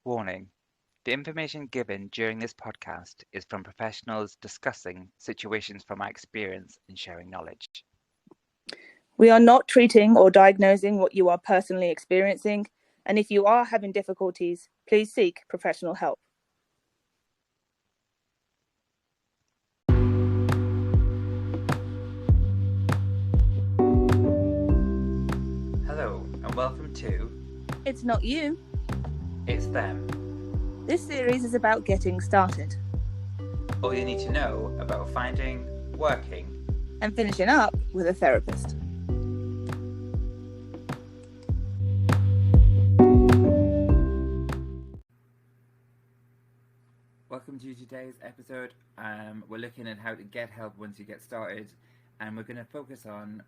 Warning: the information given during this podcast is from professionals discussing situations from our experience and sharing knowledge. We are not treating or diagnosing what you are personally experiencing, and if you are having difficulties, please seek professional help. Hello and welcome to It's Not You. It's Them. This series is about getting started All you need to know about finding, working, and finishing up with a therapist. Welcome to today's episode. We're looking at how to get help once you get started, and we're going to focus on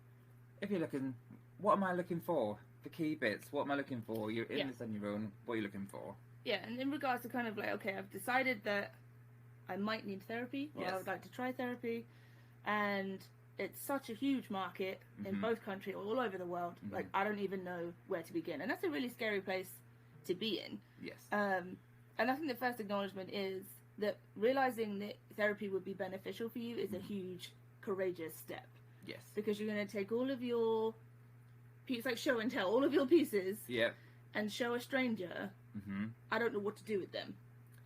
if you're looking, what am I looking for? The key bits. What am I looking for? You're in this on your own. What are you looking for? Yeah, and in regards to kind of like, okay, I've decided that I might need therapy, or I would like to try therapy, and it's such a huge market in both countries, all over the world. Like, I don't even know where to begin, and that's a really scary place to be in. Yes. And I think the first acknowledgement is that realizing that therapy would be beneficial for you is a huge, courageous step. Yes. Because you're going to take all of your, it's like show and tell, all of your pieces, and show a stranger, I don't know what to do with them.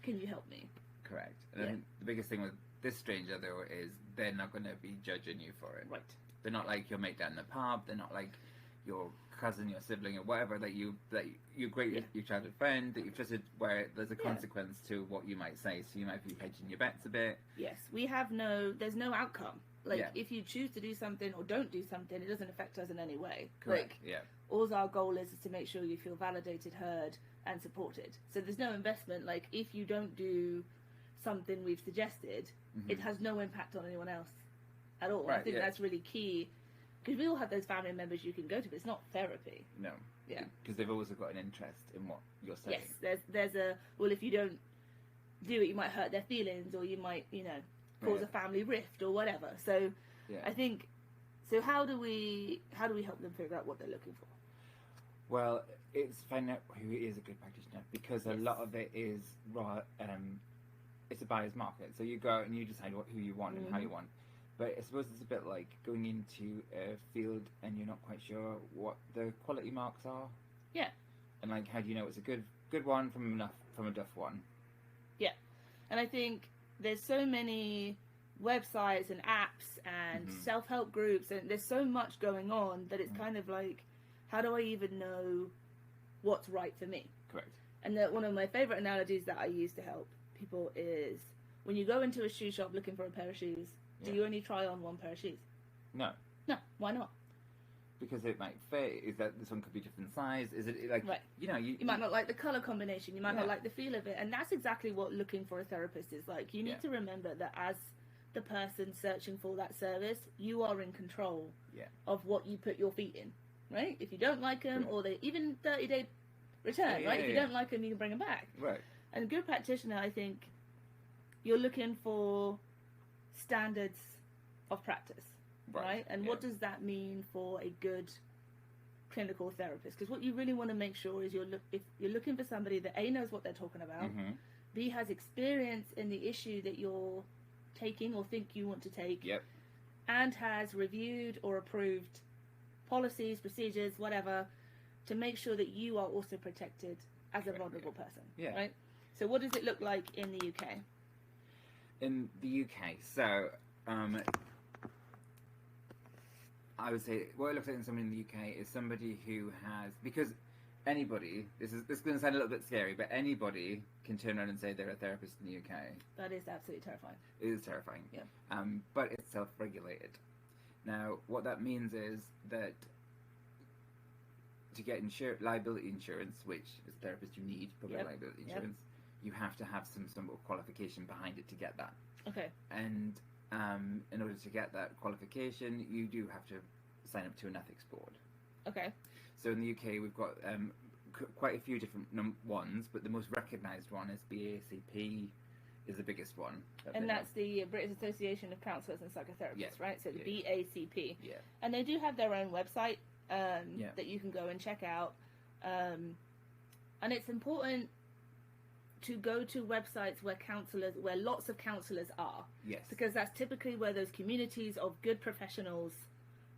Can you help me? Correct. And I think the biggest thing with this stranger, though, is they're not going to be judging you for it. Right. They're not like your mate down in the pub. They're not like your cousin, your sibling, or whatever that you're great, your childhood friend that you've trusted, where there's a consequence to what you might say. So you might be hedging your bets a bit. Yes. There's no outcome. Like, if you choose to do something or don't do something, it doesn't affect us in any way. Correct. Like, all our goal is to make sure you feel validated, heard, and supported. So there's no investment. Like, if you don't do something we've suggested, it has no impact on anyone else at all. Right, I think that's really key, because we all have those family members you can go to, but it's not therapy. No. Yeah. Because they've also got an interest in what you're saying. Yes. There's a, well, if you don't do it, you might hurt their feelings, or you might, cause a family rift or whatever. So I think, so how do we help them figure out what they're looking for? Well, it's finding out who is a good practitioner, because a lot of it is it's a buyer's market. So you go out and you decide who you want and how you want. But I suppose it's a bit like going into a field and you're not quite sure what the quality marks are. Yeah. And like, how do you know it's a good one from a duff one? Yeah. And I think there's so many websites and apps and self-help groups, and there's so much going on that it's kind of like, how do I even know what's right for me? Correct. And one of my favorite analogies that I use to help people is, when you go into a shoe shop looking for a pair of shoes, do you only try on one pair of shoes? No. No. Why not? Because it might fit. Is that this one could be different size? Is it like, you might not like the color combination. You might not like the feel of it. And that's exactly what looking for a therapist is like. You need to remember that as the person searching for that service, you are in control of what you put your feet in, right? If you don't like them, or they even 30-day return, right? If you don't like them, you can bring them back. Right. And a good practitioner, I think, you're looking for standards of practice. Right? And what does that mean for a good clinical therapist? Because what you really want to make sure is if you're looking for somebody that A, knows what they're talking about, B, has experience in the issue that you're taking or think you want to take, and has reviewed or approved policies, procedures, whatever, to make sure that you are also protected as a vulnerable person. Yeah. Right? So what does it look like in the UK? In the UK, so I would say what it looks like in somebody in the UK is somebody who has, because anybody, this is going to sound a little bit scary, but anybody can turn around and say they're a therapist in the UK. That is absolutely terrifying. It is terrifying. Yeah. But it's self-regulated. Now, what that means is that to get liability insurance, which as a therapist you need public liability insurance, you have to have some sort of qualification behind it to get that. Okay. And in order to get that qualification, you do have to sign up to an ethics board. Okay. So in the UK, we've got quite a few different ones, but the most recognised one is BACP, is the biggest one. And that's the British Association of Counsellors and Psychotherapists, right? So the BACP. Yeah. And they do have their own website that you can go and check out. And it's important to go to websites where lots of counsellors are. Yes. Because that's typically where those communities of good professionals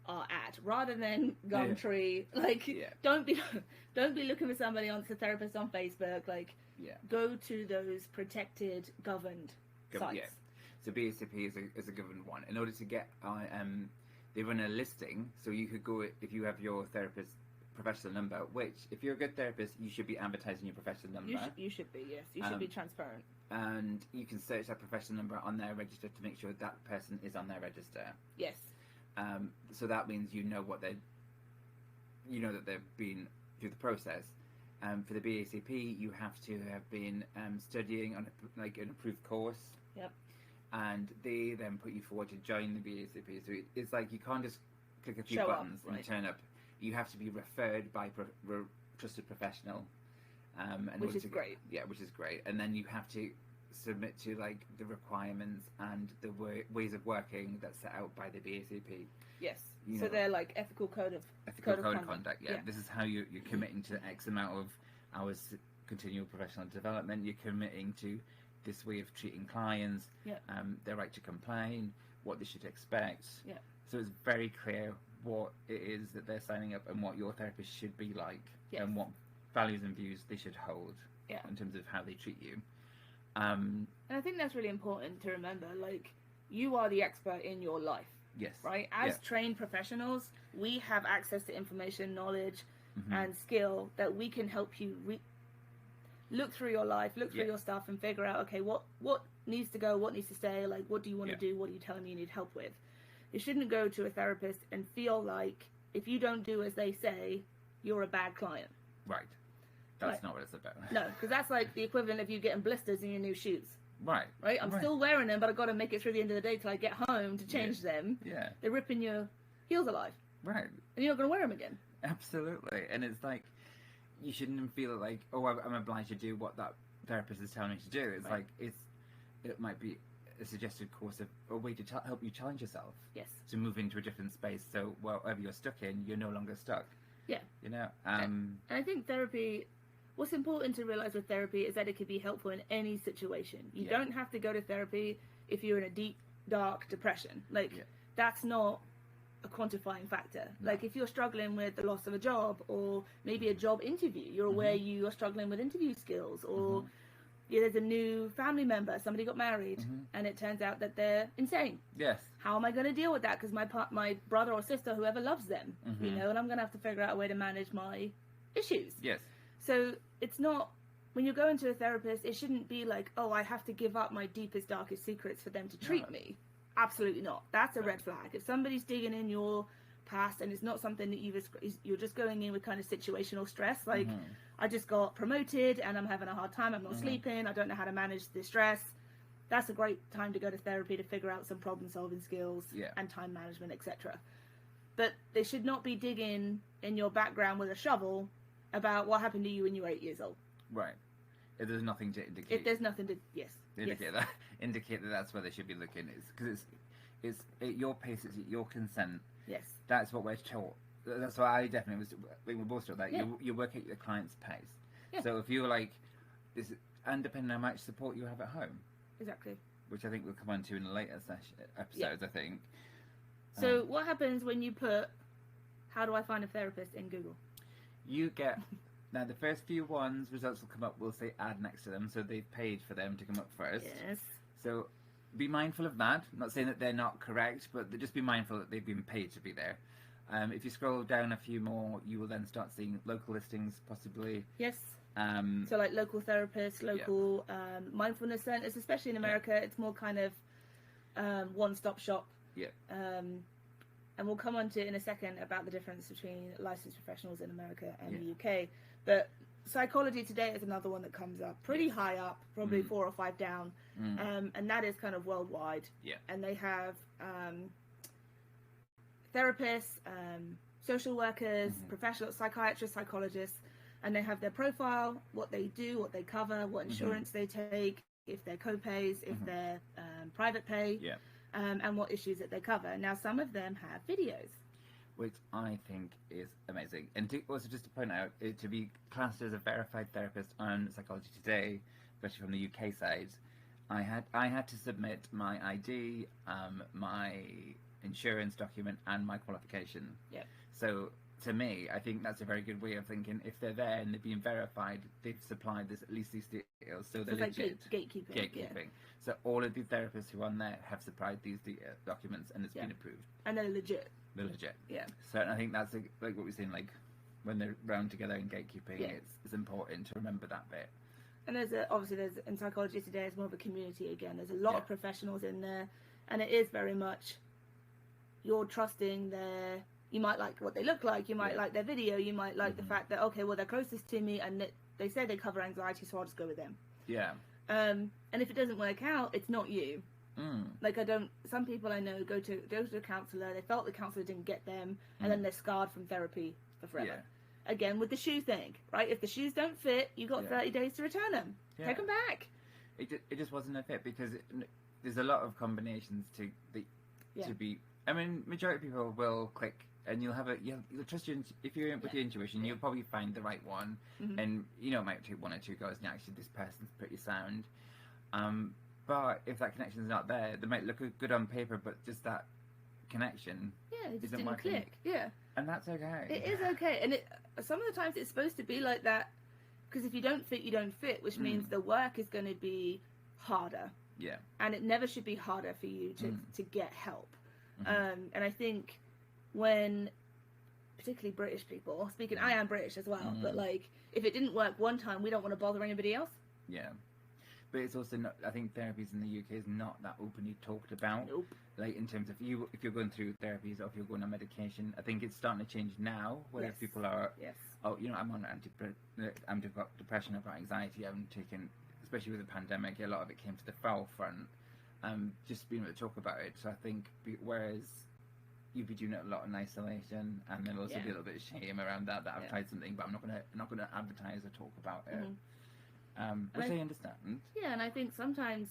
are at, rather than Gumtree. Like, don't be looking for somebody on the therapist on Facebook. Like, go to those protected, governed sites. Yeah. So BACP is a governed one. In order to get, they run a listing, so you could go if you have your therapist professional number, which if you're a good therapist, you should be advertising your professional number. You should be, yes. You should be transparent. And you can search that professional number on their register to make sure that person is on their register. Yes. So that means you know that they've been through the process. For the BACP, you have to have been studying on an approved course. Yep. And they then put you forward to join the BACP. So it's like you can't just click a few buttons and turn up. You have to be referred by a trusted professional. Which is great. Yeah, which is great. And then you have to submit to like the requirements and the ways of working that's set out by the BACP. Yes. So they're like ethical code of conduct. Yeah. This is how you're committing to X amount of hours continual professional development. You're committing to this way of treating clients. Yeah. Their right to complain, what they should expect. Yeah. So it's very clear what it is that they're signing up and what your therapist should be like, and what values and views they should hold in terms of how they treat you. And I think that's really important to remember. Like, you are the expert in your life. Yes. Right? As trained professionals, we have access to information, knowledge, and skill that we can help you look through your life, look through your stuff, and figure out, okay, what needs to go, what needs to stay, like, what do you want to do, what are you telling me you need help with? You shouldn't go to a therapist and feel like if you don't do as they say, you're a bad client. Right. That's not what it's about. No, because that's like the equivalent of you getting blisters in your new shoes. Right. Right? I'm still wearing them, but I've got to make it through the end of the day till I get home to change them. Yeah. They're ripping your heels alive. Right. And you're not going to wear them again. Absolutely. And it's like, you shouldn't feel like, oh, I'm obliged to do what that therapist is telling me to do. It's like, it might be a suggested course of a way to help you challenge yourself. Yes. To move into a different space, so wherever you're stuck in, you're no longer stuck. Yeah. You know? And I think therapy, what's important to realise with therapy is that it can be helpful in any situation. You don't have to go to therapy if you're in a deep, dark depression. Like, that's not a quantifying factor. No. Like, if you're struggling with the loss of a job, or maybe a job interview, you're aware you are struggling with interview skills, or there's a new family member, somebody got married, and it turns out that they're insane. Yes. How am I going to deal with that? Because my brother or sister, whoever loves them, and I'm going to have to figure out a way to manage my issues. Yes. So it's not, when you're going to a therapist, it shouldn't be like, oh, I have to give up my deepest, darkest secrets for them to treat me. Absolutely not. That's a red flag. If somebody's digging in your past and it's not something that you're just going in with kind of situational stress, like, I just got promoted and I'm having a hard time, I'm not sleeping, I don't know how to manage the stress, that's a great time to go to therapy to figure out some problem solving skills and time management, etc. But they should not be digging in your background with a shovel about what happened to you when you were 8 years old. Right. If there's nothing to indicate. If there's nothing to, indicate that that's where they should be looking. Because it's at your pace, it's at your consent. Yes. That's what we're taught. That's why I definitely was. We were both taught that you work at your client's pace. Yeah. So if you're like this, and depending on how much support you have at home. Exactly. Which I think we'll come on to in a later episodes. I think. So what happens when you put "How do I find a therapist" in Google? You get. Now, the first few ones, results will come up, we'll say ad next to them, so they've paid for them to come up first. Yes. So be mindful of that. I'm not saying that they're not correct, but just be mindful that they've been paid to be there. If you scroll down a few more, you will then start seeing local listings, possibly. Yes. So like local therapists, local mindfulness centers, especially in America, it's more kind of one-stop shop. Yeah. And we'll come on to in a second about the difference between licensed professionals in America and the UK. But Psychology Today is another one that comes up pretty high up, probably 4 or 5 down. And that is kind of worldwide. Yeah. And they have therapists, social workers, professional psychiatrists, psychologists, and they have their profile, what they do, what they cover, what insurance they take, if they're co-pays, if they're private pay. Yeah. And what issues that they cover. Now, some of them have videos. Which I think is amazing. And also just to point out, to be classed as a verified therapist on Psychology Today especially from the UK side, I had to submit my ID, my insurance document, and my qualification. Yeah. So to me, I think that's a very good way of thinking. If they're there and they've been verified, they've supplied at least these details, so they're legit. Like gatekeeping. Yeah. So all of the therapists who are on there have supplied these documents, and it's been approved. And they're legit. They're legit. Yeah. So I think that's like what we're saying, like when they're round together in gatekeeping, it's important to remember that bit. And obviously in psychology today, it's more of a community again. There's a lot of professionals in there, and it is very much you're trusting you might like what they look like, you might like their video, you might like the fact that, okay, well, they're closest to me, and they say they cover anxiety, so I'll just go with them. Yeah. And if it doesn't work out, it's not you. Like some people I know go to a counsellor, they felt the counsellor didn't get them, and then they're scarred from therapy for forever. Yeah. Again, with the shoe thing, right? If the shoes don't fit, you got 30 days to return them. Yeah. Take them back. It just wasn't a fit because there's a lot of combinations to be. I mean, majority of people will click, and you'll trust if you're with your intuition, you'll probably find the right one, and it might take one or two goes, and actually this person's pretty sound. But if that connection's not there, they might look good on paper, but just that connection it just isn't didn't working. click. Yeah. And that's okay. It is okay, and some of the times it's supposed to be like that, because if you don't fit, you don't fit, which means the work is going to be harder. Yeah. And it never should be harder for you to get help. And I think when, particularly British people, I am British as well, but like, if it didn't work one time, we don't want to bother anybody else. Yeah. But it's also not, I think therapies in the UK is not that openly talked about. Nope. Like in terms of if you're going through therapies or if you're going on medication, I think it's starting to change now where people are, I'm on depression, I've got anxiety, I'm taking, especially with the pandemic, a lot of it came to the forefront. Just being able to talk about it. So I think whereas you'd be doing it a lot in isolation, and then also be a little bit of shame around that I've tried something, but I'm not gonna advertise or talk about it. Which I understand. Yeah, and I think sometimes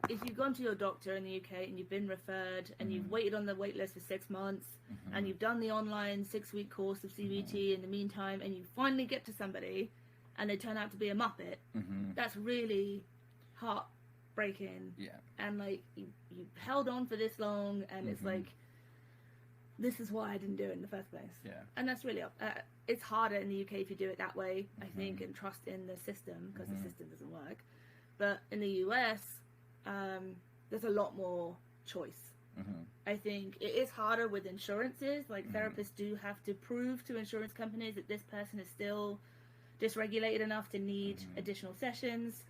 if you've gone to your doctor in the UK and you've been referred and you've waited on the wait list for 6 months and you've done the online 6-week course of CBT in the meantime, and you finally get to somebody and they turn out to be a muppet, that's really heartbreaking. Yeah. And like you held on for this long, and it's like, this is why I didn't do it in the first place. Yeah. And that's really it's harder in the UK if you do it that way, I think, and trust in the system, because the system doesn't work. But in the US, there's a lot more choice. I think it is harder with insurances. Like therapists do have to prove to insurance companies that this person is still dysregulated enough to need additional sessions.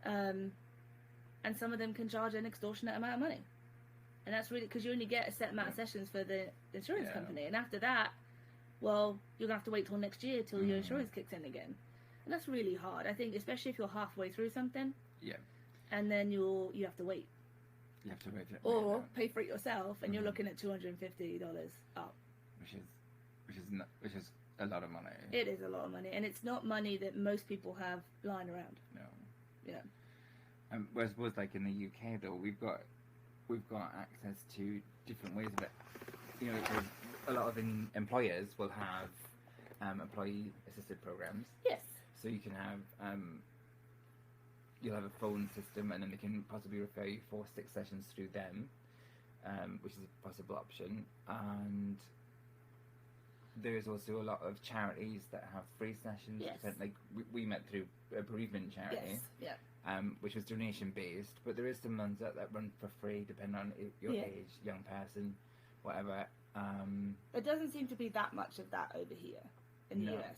And some of them can charge an extortionate amount of money. And that's really because you only get a set amount of sessions for the insurance company. And after that, well, you're going to have to wait till next year till your insurance kicks in again. And that's really hard. I think, especially if you're halfway through something. Yeah. And then you have to wait. You have to wait. Or pay for it yourself, and you're looking at $250 up. Which is a lot of money. It is a lot of money. And it's not money that most people have lying around. No. Yeah. Whereas, like in the UK, though, we've got access to different ways of it. Because a lot of employers will have employee-assisted programs. Yes. So you can have you'll have a phone system, and then they can possibly refer you for 6 sessions through them, which is a possible option. And there is also a lot of charities that have free sessions. Yes. Like we met through a bereavement charity. Yes. Yeah. Which was donation based, but there is some ones that run for free depending on your age, young person, whatever. There doesn't seem to be that much of that over here in the US.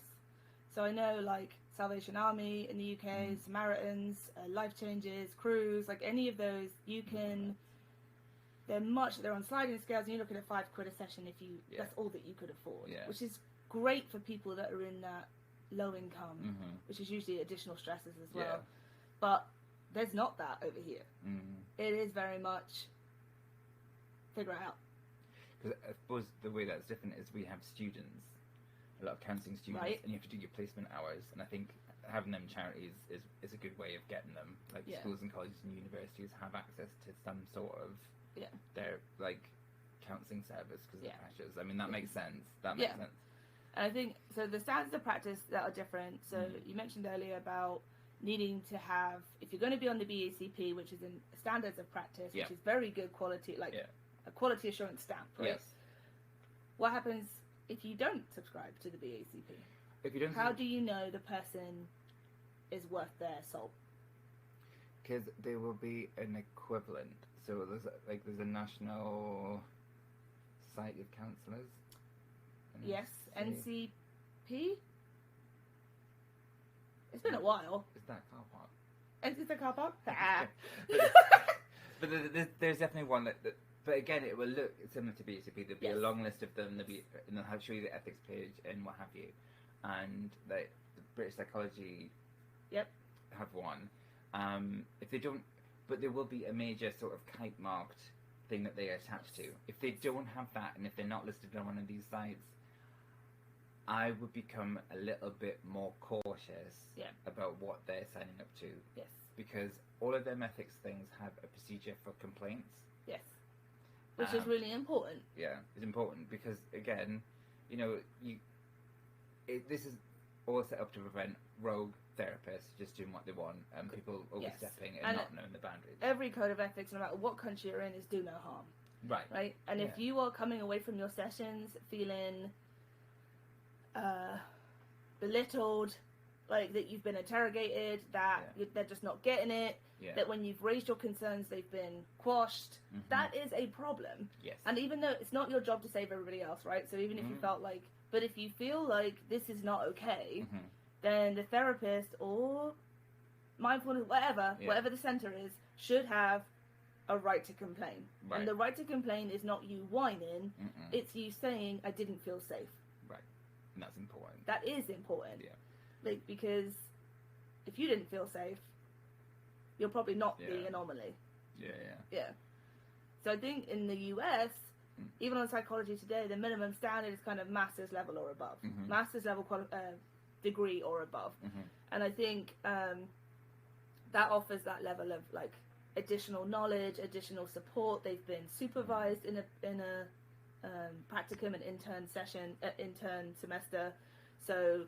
So I know like Salvation Army in the UK, Samaritans, Life Changes, Cruise, like any of those, you can. They're on sliding scales, and you're looking at £5 a session if you. That's all that you could afford, which is great for people that are in that low income, which is usually additional stresses as well. Yeah. But there's not that over here. It is very much figure it out. Because I suppose the way that's different is we have students, a lot of counselling students, and you have to do your placement hours. And I think having them charities is a good way of getting them. Like schools and colleges and universities have access to some sort of their like counselling service because of the pressures. I mean, that makes sense. That makes sense. And I think so. The standards of practice that are different. So you mentioned earlier about needing to have, if you're going to be on the BACP, which is in standards of practice, which is very good quality, like a quality assurance stamp, right? Yes. What happens if you don't subscribe to the BACP? If you don't, how do you know the person is worth their salt? Because there will be an equivalent. So there's a national society of counsellors. Yes, NCP. It's been a while. Is that car park? Is it a car park? But there's definitely one that. But again, it will look similar to BCP. There'll be a long list of them. And they'll show you the ethics page and what have you. And the British Psychology have one. If they don't, but there will be a major sort of kite marked thing that they attach to. If they don't have that, and if they're not listed on one of these sites, I would become a little bit more cautious about what they're signing up to. Yes. Because all of them ethics things have a procedure for complaints. Yes. Which is really important. Yeah, it's important because, again, you know, this is all set up to prevent rogue therapists just doing what they want and people overstepping and not knowing the boundaries. Every code of ethics, no matter what country you're in, is do no harm. Right. Right? And if you are coming away from your sessions feeling belittled, like that you've been interrogated, that they're just not getting it, that when you've raised your concerns they've been quashed, that is a problem. Yes. And even though it's not your job to save everybody else, right? So even if you felt like, but if you feel like this is not okay, then the therapist or mindfulness, whatever the center is, should have a right to complain. Right. And the right to complain is not you whining, it's you saying, I didn't feel safe. Right. And that's important. That is important. Yeah. Like, because if you didn't feel safe, you're probably not the anomaly. Yeah. So I think in the US, even on Psychology Today, the minimum standard is kind of master's level or above. Master's level degree or above. And I think that offers that level of like additional knowledge, additional support. They've been supervised in a practicum and intern semester. So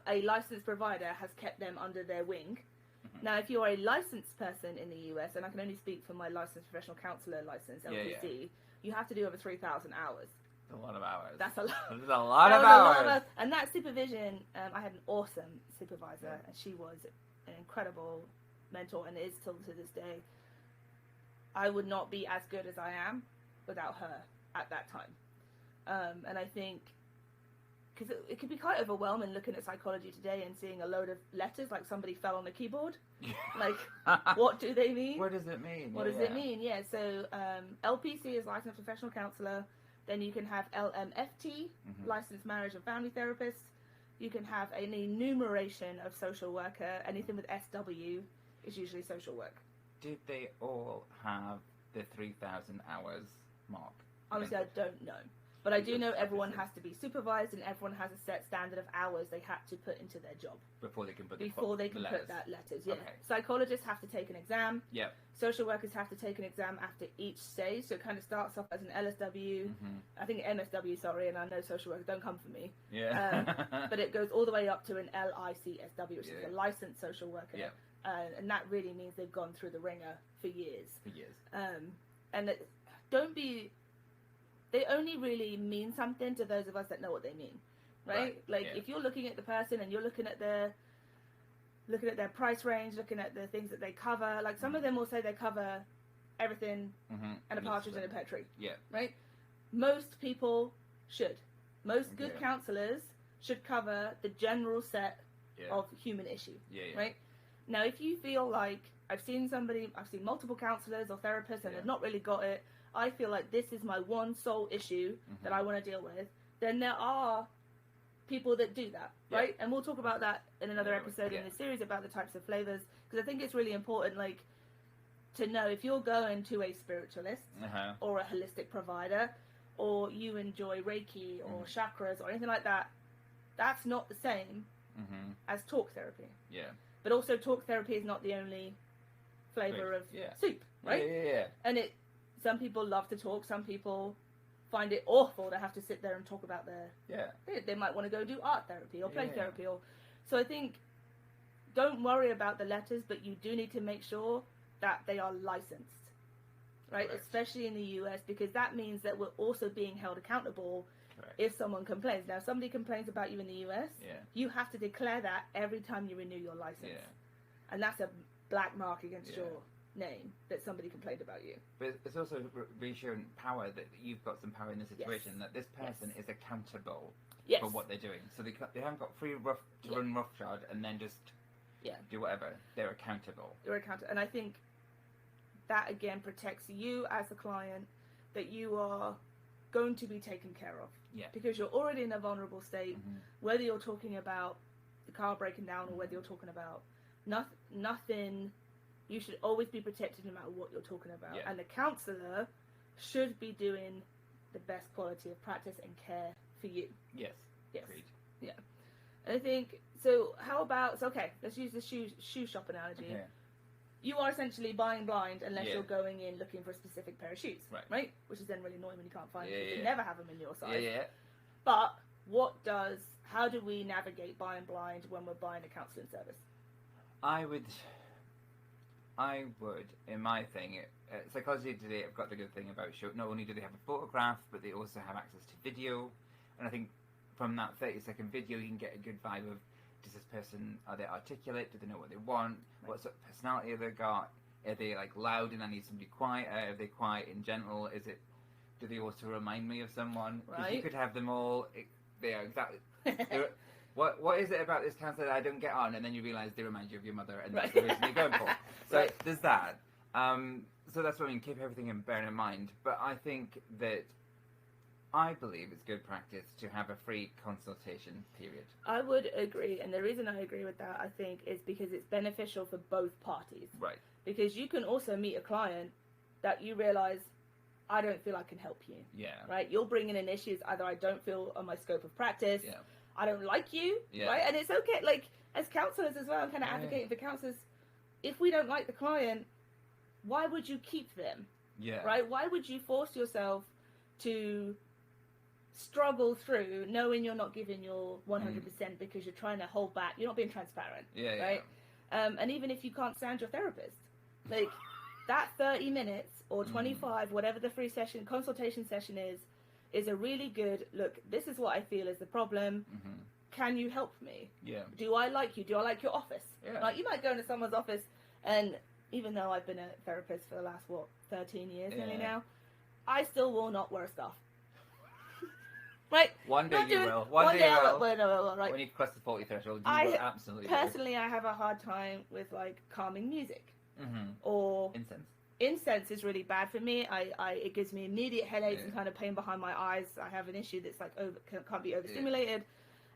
a licensed provider has kept them under their wing. Now, if you're a licensed person in the US, and I can only speak for my licensed professional counsellor license, LPC, you have to do over 3,000 hours. That's a lot of hours. That's a lot. That's a lot of hours. And that supervision, I had an awesome supervisor, and she was an incredible mentor, and is still to this day. I would not be as good as I am without her at that time. And I think, because it could be quite overwhelming looking at Psychology Today and seeing a load of letters like somebody fell on the keyboard. Like, what do they mean? What does it mean? What does it mean? Yeah, so LPC is Licensed Professional Counsellor. Then you can have LMFT, Licensed Marriage and Family Therapist. You can have an enumeration of social worker. Anything with SW is usually social work. Did they all have the 3,000 hours mark? Honestly, I don't know. But I do know everyone has to be supervised, and everyone has a set standard of hours they have to put into their job before they can put that letters. Yeah. Okay. Psychologists have to take an exam. Yeah. Social workers have to take an exam after each stage. So it kind of starts off as an LSW, I think MSW. Sorry, and I know social workers, don't come for me. Yeah. But it goes all the way up to an LICSW, which is a licensed social worker. Yeah. And that really means they've gone through the ringer for years. And they only really mean something to those of us that know what they mean, right? Like if you're looking at the person and you're looking at their price range, looking at the things that they cover, like some of them will say they cover everything and a partridge in a pear tree. Yeah. Right? Most people should. Most good counsellors should cover the general set of human issue. Right? Now, if you feel like I've seen multiple counsellors or therapists and they've not really got it, I feel like this is my one sole issue that I want to deal with, then there are people that do that, right? And we'll talk about that in another episode in the series about the types of flavors, because I think it's really important, like, to know if you're going to a spiritualist or a holistic provider, or you enjoy Reiki or chakras or anything like that, that's not the same as talk therapy. Yeah. But also talk therapy is not the only flavor of soup, right? Yeah. And some people love to talk. Some people find it awful to have to sit there and talk about their... They might want to go do art therapy or play therapy. So I think don't worry about the letters, but you do need to make sure that they are licensed, right? Correct. Especially in the US, because that means that we're also being held accountable. Correct. If someone complains. Now, if somebody complains about you in the US, you have to declare that every time you renew your license. Yeah. And that's a black mark against Yeah. your name that somebody complained about you. But it's also reassuring power that you've got some power in the situation, Yes. that this person Yes. is accountable Yes. for what they're doing. So they haven't got free to run roughshod and then just do whatever. They're accountable. They're accountable. And I think that, again, protects you as a client, that you are going to be taken care of. Yeah. Because you're already in a vulnerable state, Mm-hmm. whether you're talking about the car breaking down or whether you're talking about nothing. You should always be protected no matter what you're talking about. Yeah. And the counsellor should be doing the best quality of practice and care for you. Yes. Yes. Agreed. Yeah. And I think, so how about, let's use the shoe shop analogy. Okay. You are essentially buying blind unless Yeah. you're going in looking for a specific pair of shoes. Right. Which is then really annoying when you can't find them. Yeah, You yeah. never have them in your size. Yeah. But how do we navigate buying blind when we're buying a counselling service? I would, in my thing, Psychology Today have got the good thing about not only do they have a photograph, but they also have access to video. And I think from that 30-second video, you can get a good vibe of, does this person, are they articulate? Do they know what they want? Right. What sort of personality have they got? Are they like loud and I need somebody quiet? Are they quiet and gentle? Do they also remind me of someone? Because Right. you could have them all, they are exactly... What is it about this counsellor that I don't get on? And then you realise they remind you of your mother, and that's the reason you're going for. So there's that. So that's what I mean. Keep everything in bearing in mind. But I think that I believe it's good practice to have a free consultation period. I would agree, and the reason I agree with that, I think, is because it's beneficial for both parties. Right. Because you can also meet a client that you realise, I don't feel I can help you. Yeah. Right? You're bringing in issues, either I don't feel on my scope of practice, Yeah. I don't like you, Yeah. right? And it's okay, like, as counsellors as well, I'm kind of advocating for counsellors, if we don't like the client, why would you keep them? Yeah. Right? Why would you force yourself to struggle through knowing you're not giving your 100% because you're trying to hold back, you're not being transparent, Yeah. right? And even if you can't stand your therapist, like, that 30 minutes or 25, whatever the free consultation session is a really good, look, this is what I feel is the problem. Mm-hmm. Can you help me? Yeah. Do I like you? Do I like your office? Yeah. Like, you might go into someone's office, and even though I've been a therapist for the last, 13 years nearly now, I still will not wear a scarf. Right? One day Not you doing- will. One day I you will. will. Well, no, right. When you cross the 40 threshold, you will absolutely will. Personally, I have a hard time with, like, calming music. Mm-hmm. Or Incense. is really bad for me. It gives me immediate headaches Yeah. and kind of pain behind my eyes. I have an issue that's like can't be overstimulated,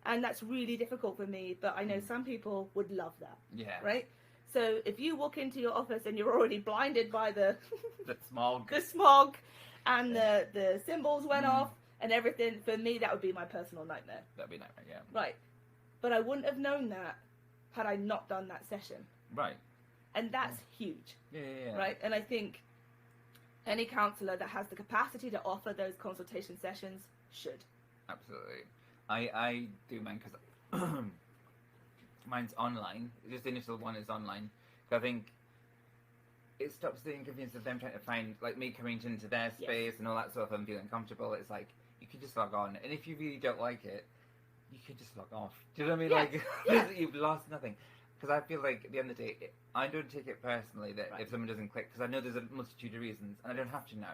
and that's really difficult for me. But I know some people would love that. Yeah. Right. So if you walk into your office and you're already blinded by the smog, and the symbols went off and everything, for me that would be my personal nightmare. That'd be a nightmare. Yeah. Right. But I wouldn't have known that had I not done that session. Right. And that's huge. Yeah. Right? And I think any counsellor that has the capacity to offer those consultation sessions should. Absolutely. I do mine because mine's online. Just the initial one is online. I think it stops the inconvenience of them trying to find, like, me coming into their space and all that sort of and feeling comfortable. It's like, you can just log on. And if you really don't like it, you can just log off. Do you know what I mean? Like, you've lost nothing. Because I feel like at the end of the day, I don't take it personally that if someone doesn't click, because I know there's a multitude of reasons, and I don't have to know.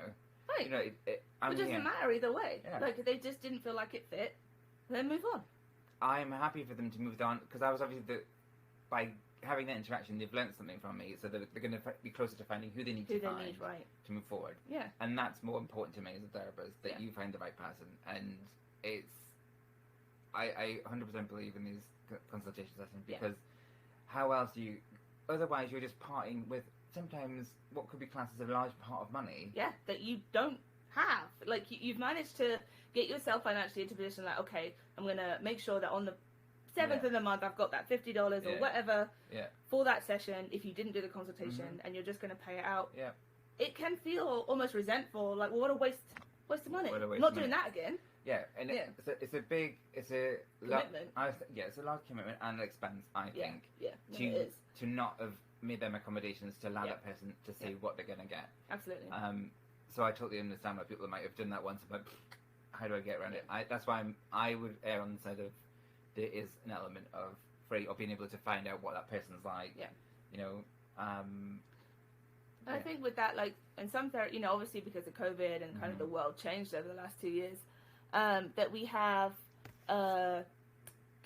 Right. You know, It doesn't matter either way. Yeah. Like, they just didn't feel like it fit, then move on. I'm happy for them to move on, because I was obviously, by having that interaction, they've learnt something from me, so they're going to be closer to finding who they need to find to move forward. Yeah. And that's more important to me as a therapist, that you find the right person. And I 100% believe in these consultation sessions, because how else do you, otherwise you're just parting with sometimes what could be classed as a large part of money. Yeah, that you don't have. Like, you've managed to get yourself financially into a position like, okay, I'm going to make sure that on the 7th of the month I've got that $50 or whatever for that session if you didn't do the consultation, and you're just going to pay it out. Yeah. It can feel almost resentful, like, well, what a waste of money. What a waste Not of doing money. that again. Yeah, and Yeah. it's a big, it's a Commitment. it's a large commitment and expense. I think Yeah, no, to it is. to not have made them accommodations to allow Yeah. that person to see Yeah. what they're gonna get. Absolutely. So I totally understand why people might have done that once, but how do I get around it? That's why I would err on the side of there is an element of free or being able to find out what that person's like. Yeah. You know. I think with that, like, in some therapy, you know, obviously because of COVID and kind of the world changed over the last 2 years, that we have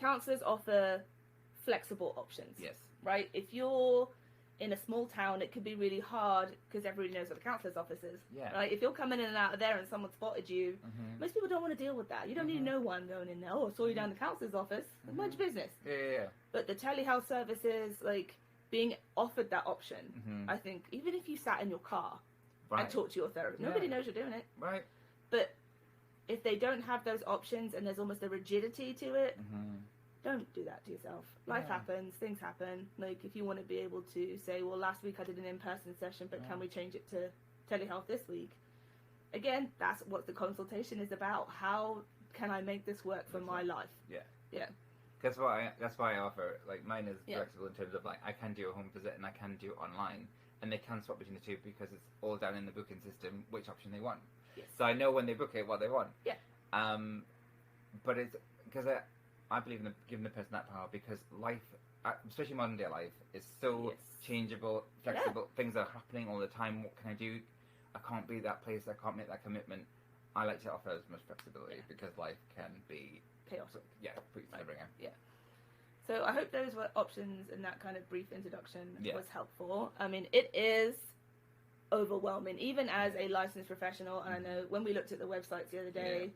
counselors offer flexible options. Yes. Right? If you're in a small town, it could be really hard because everybody knows what the counsellor's office is. Yeah. Right? If you're coming in and out of there and someone spotted you, most people don't want to deal with that. You don't need no one going in there. Oh, I saw you down the counsellor's office. Mind your business. Yeah. But the telehealth services, like, being offered that option, I think, even if you sat in your car and talked to your therapist, nobody knows you're doing it. Right. But if they don't have those options and there's almost a rigidity to it, don't do that to yourself. Life happens, things happen. Like, if you want to be able to say, well, last week I did an in-person session, but can we change it to telehealth this week? Again, that's what the consultation is about. How can I make this work for my life? Yeah. That's why I offer, like, mine is flexible in terms of, like, I can do a home visit and I can do it online, and they can swap between the two because it's all down in the booking system which option they want. Yes. So I know when they book it what they want. Yeah. But it's because I believe in giving the person that power, because life, especially modern day life, is so changeable, flexible. Things are happening all the time. What can I do? I can't be that place. I can't make that commitment. I like to offer as much flexibility because life can be chaotic. Yeah, pretty sobering. Yeah. So I hope those were options and that kind of brief introduction was helpful. I mean, it is overwhelming, even as a licensed professional. And I know when we looked at the websites the other day,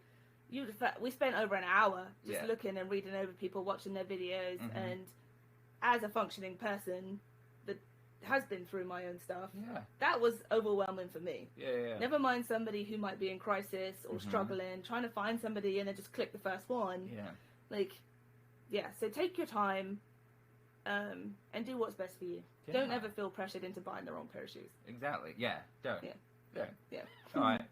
we spent over an hour just looking and reading over people, watching their videos. And as a functioning person that has been through my own stuff, that was overwhelming for me. Never mind somebody who might be in crisis or struggling, trying to find somebody and then just click the first one. So take your time and do what's best for you. Don't ever feel pressured into buying the wrong pair of shoes. Exactly. Don't. Yeah. All right.